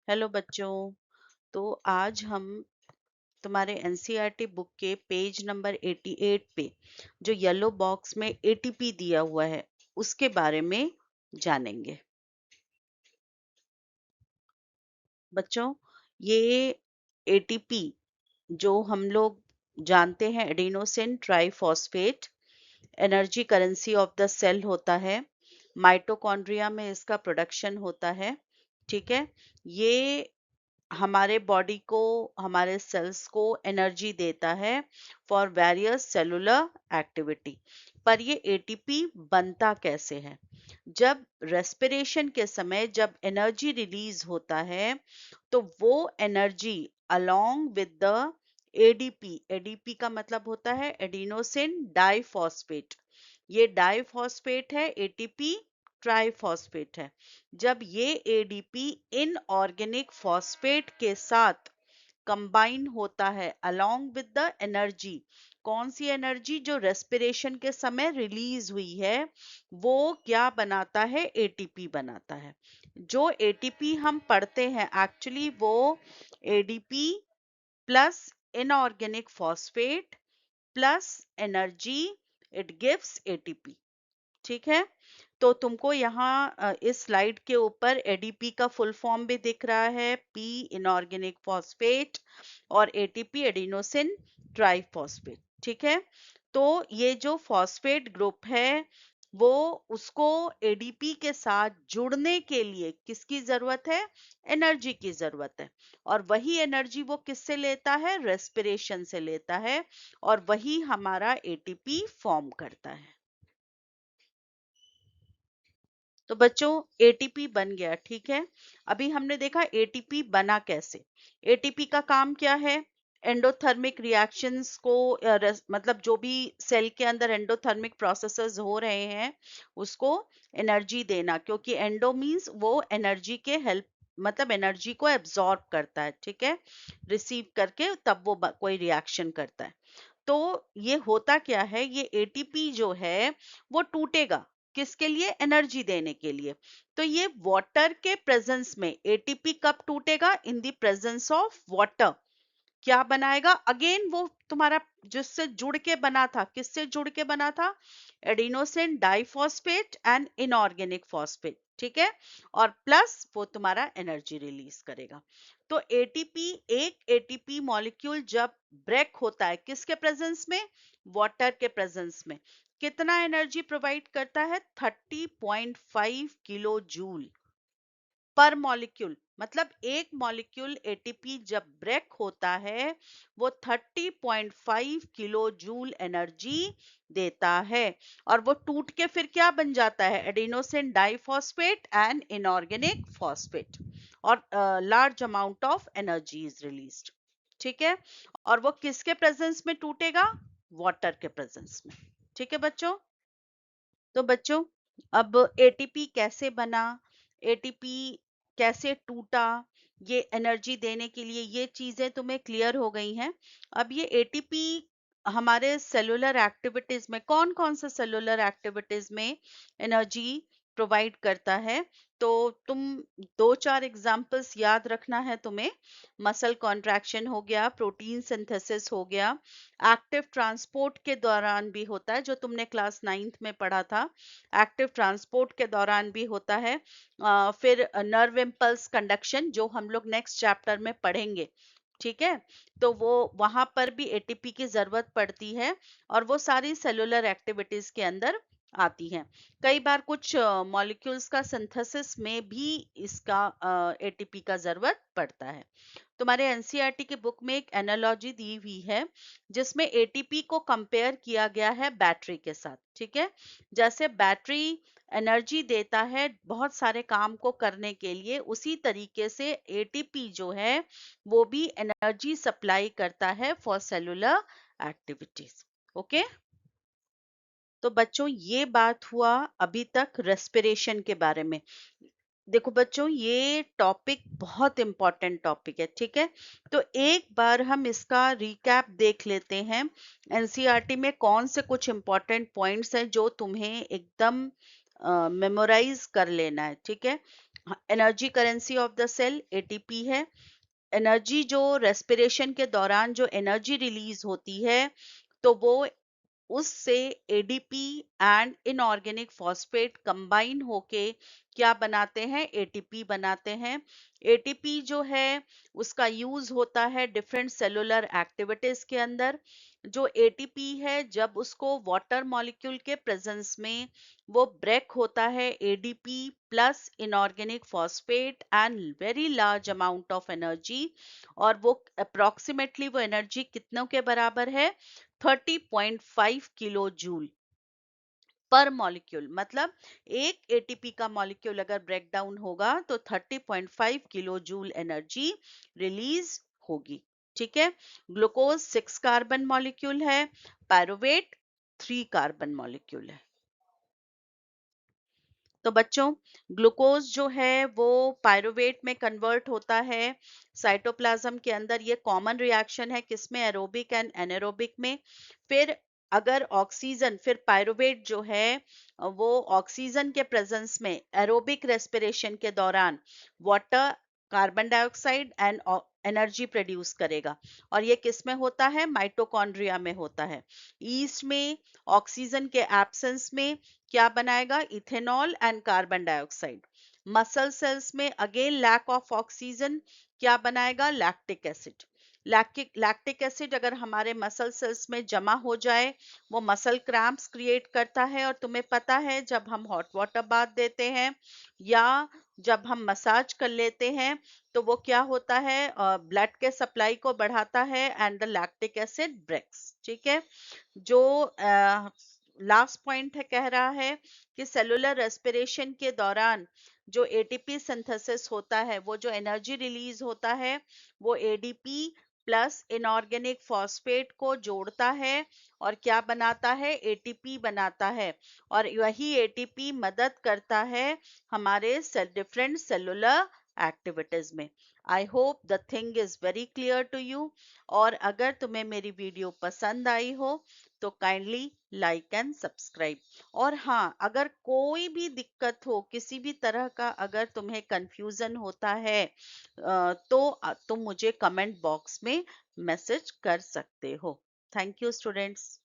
Hello बच्चों। तो आज हम तुम्हारे एनसीईआरटी बुक के पेज नंबर 88 पे जो येलो बॉक्स में एटीपी दिया हुआ है उसके बारे में जानेंगे। बच्चों, ये एटीपी जो हम लोग जानते हैं adenosine triphosphate energy currency of the cell होता है। माइटोकॉन्ड्रिया में इसका प्रोडक्शन होता है। ठीक है। ये हमारे बॉडी को, हमारे सेल्स को एनर्जी देता है फॉर वेरियस सेलुलर एक्टिविटी। पर ये एटीपी बनता कैसे है? जब रेस्पिरेशन के समय जब एनर्जी रिलीज होता है तो वो energy along with the ADP, ADP का मतलब होता है एडिनोसिन डाइफॉस्फेट। ये डाइफॉस्फेट है, एटीपी ट्राइफॉस्फेट है। जब ये एडीपी इनऑर्गेनिक फॉस्फेट के साथ कंबाइन होता है अलोंग विद द एनर्जी, कौन सी एनर्जी? जो रेस्पिरेशन के समय रिलीज हुई है, वो क्या बनाता है? एटीपी बनाता है। जो एटीपी हम पढ़ते हैं एक्चुअली वो ADP plus inorganic phosphate plus energy, it gives ATP. ठीक है। तो तुमको यहाँ इस स्लाइड के ऊपर एडीपी का फुल फॉर्म भी दिख रहा है, पी इनऑर्गेनिक फॉस्फेट और एटीपी एडिनोसिन ट्राइफॉस्फेट। ठीक है। तो ये जो फॉस्फेट ग्रुप है वो उसको एडीपी के साथ जुड़ने के लिए किसकी जरूरत है? एनर्जी की जरूरत है। और वही एनर्जी वो किससे लेता है? रेस्पिरेशन से लेता है। और वही हमारा एटीपी फॉर्म करता है। तो बच्चों, एटीपी बन गया। ठीक है। अभी हमने देखा एटीपी बना कैसे। एटीपी का काम क्या है? एंडोथर्मिक रिएक्शंस को मतलब जो भी सेल के अंदर एंडोथर्मिक प्रोसेसेस हो रहे हैं उसको एनर्जी देना, क्योंकि एंडो मींस वो एनर्जी के हेल्प, मतलब एनर्जी को एब्जॉर्ब करता है। ठीक है। रिसीव करके तब वो कोई रिएक्शन करता है। तो ये होता क्या है, ये एटीपी जो है वो टूटेगा किसके लिए? एनर्जी देने के लिए। तो ये वाटर के प्रेजेंस में एटीपी कब टूटेगा? In the presence of water. क्या बनाएगा? अगेन वो तुम्हारा जिससे जुड़ के बना था, किससे जुड़ के बना था? Adenosine diphosphate and inorganic phosphate. ठीक है। और प्लस वो तुम्हारा एनर्जी रिलीज करेगा। तो एटीपी, एक एटीपी मॉलिक्यूल जब ब्रेक होता है किसके प्रेजेंस में? वाटर के प्रेजेंस में। कितना एनर्जी प्रोवाइड करता है? 30.5 किलो जूल पर मॉलिक्यूल। मतलब एक मॉलिक्यूल एटीपी जब ब्रेक होता है वो 30.5 किलो जूल एनर्जी देता है। और वो टूट के फिर क्या बन जाता है? Adenosine diphosphate and inorganic phosphate. और large amount of energy is released. ठीक है। और वो किसके प्रेजेंस में टूटेगा? वाटर के प्रेजेंस में। ठीक है बच्चों। तो बच्चों, अब एटीपी कैसे बना, एटीपी कैसे टूटा, ये एनर्जी देने के लिए ये चीजें तुम्हें क्लियर हो गई हैं। अब ये एटीपी हमारे सेलुलर एक्टिविटीज में, कौन कौन से सेलुलर एक्टिविटीज में एनर्जी प्रोवाइड करता है? तो तुम दो चार एग्जांपल्स याद रखना है तुम्हें। मसल कॉन्ट्रैक्शन हो गया, प्रोटीन सिंथेसिस हो गया, एक्टिव ट्रांसपोर्ट के दौरान भी होता है जो तुमने क्लास 9th में पढ़ा था। एक्टिव ट्रांसपोर्ट के दौरान भी होता है। फिर नर्व इम्पल्स कंडक्शन जो हम लोग नेक्स्ट चैप्टर में पढ़ेंगे। ठीक है। तो वो वहां पर भी एटीपी की जरूरत पड़ती है और वो सारी सेलुलर एक्टिविटीज के अंदर आती हैं। कई बार कुछ मॉलिक्यूल्स का सिंथेसिस में भी इसका एटीपी का जरूरत पड़ता है। तुम्हारे एनसीईआरटी की बुक में एक एनालॉजी दी हुई है जिसमें एटीपी को कंपेयर किया गया है बैटरी के साथ। ठीक है। जैसे बैटरी एनर्जी देता है बहुत सारे काम को करने के लिए, उसी तरीके से एटीपी जो है वो भी एनर्जी सप्लाई करता है फॉर सेलुलर एक्टिविटीज। ओके। तो बच्चों, ये बात हुआ अभी तक रेस्पिरेशन के बारे में। देखो बच्चों, ये टॉपिक बहुत इंपॉर्टेंट टॉपिक है। ठीक है। तो एक बार हम इसका रिकैप देख लेते हैं। एनसीईआरटी में कौन से कुछ इंपॉर्टेंट पॉइंट्स हैं जो तुम्हें एकदम मेमोराइज कर लेना है। ठीक है। Energy currency of the cell ATP है। एनर्जी जो रेस्पिरेशन के दौरान जो एनर्जी रिलीज होती है, तो वो उससे ADP and inorganic phosphate combine होके क्या बनाते हैं, एटीपी बनाते हैं। एटीपी जो है उसका यूज होता है डिफरेंट सेलुलर एक्टिविटीज के अंदर। जो एटीपी है जब उसको वाटर मॉलिक्यूल के प्रेजेंस में वो ब्रेक होता है, ADP plus inorganic phosphate and very large amount of energy. और वो अप्रोक्सीमेटली वो एनर्जी कितनों के बराबर है, 30.5 किलो जूल पर मॉलिक्यूल। मतलब एक एटीपी का मॉलिक्यूल अगर ब्रेक डाउन होगा तो 30.5 किलो जूल एनर्जी रिलीज होगी। ठीक है। ग्लूकोज 6 कार्बन मॉलिक्यूल है, पायरुवेट 3 कार्बन मॉलिक्यूल है। तो बच्चों, ग्लूकोज जो है वो पायरुवेट में कन्वर्ट होता है साइटोप्लाज्म के अंदर। ये कॉमन रिएक्शन है किसमें, एरोबिक एंड एनारोबिक में। फिर अगर ऑक्सीजन, फिर पायरुवेट जो है वो ऑक्सीजन के प्रेजेंस में एरोबिक रेस्पिरेशन के दौरान water, carbon dioxide and energy produce करेगा। और ये किस में होता है, माइटोकॉन्ड्रिया में होता है। ईस्ट में ऑक्सीजन के एब्सेंस में क्या बनाएगा, ethanol and carbon dioxide. Muscle cells में अगेन लैक ऑफ ऑक्सीजन, क्या बनाएगा, लैक्टिक एसिड। लैक्टिक एसिड अगर हमारे मसल सेल्स में जमा हो जाए, वो मसल क्रैम्प्स क्रिएट करता है। और तुम्हें पता है जब हम हॉट वाटर बाथ देते हैं या जब हम मसाज कर लेते हैं, तो वो क्या होता है, ब्लड के सप्लाई को बढ़ाता है and the lactic acid breaks. ठीक है। जो लास्ट पॉइंट है कह रहा है कि सेलुलर रेस्पिरेशन के दौरान जो एटीपी सिंथेसिस होता है, वो जो एनर्जी रिलीज होता है, वो एडीपी प्लस इनऑर्गेनिक फॉस्फेट को जोड़ता है और क्या बनाता है, एटीपी बनाता है। और वही एटीपी मदद करता है हमारे डिफरेंट सेलुलर एक्टिविटीज में। I hope the thing is very clear to you. और अगर तुम्हें मेरी वीडियो पसंद आई हो तो काइंडली लाइक एंड सब्सक्राइब। और हाँ, अगर कोई भी दिक्कत हो, किसी भी तरह का अगर तुम्हें कंफ्यूजन होता है, तो तुम मुझे कमेंट बॉक्स में मैसेज कर सकते हो। Thank you students.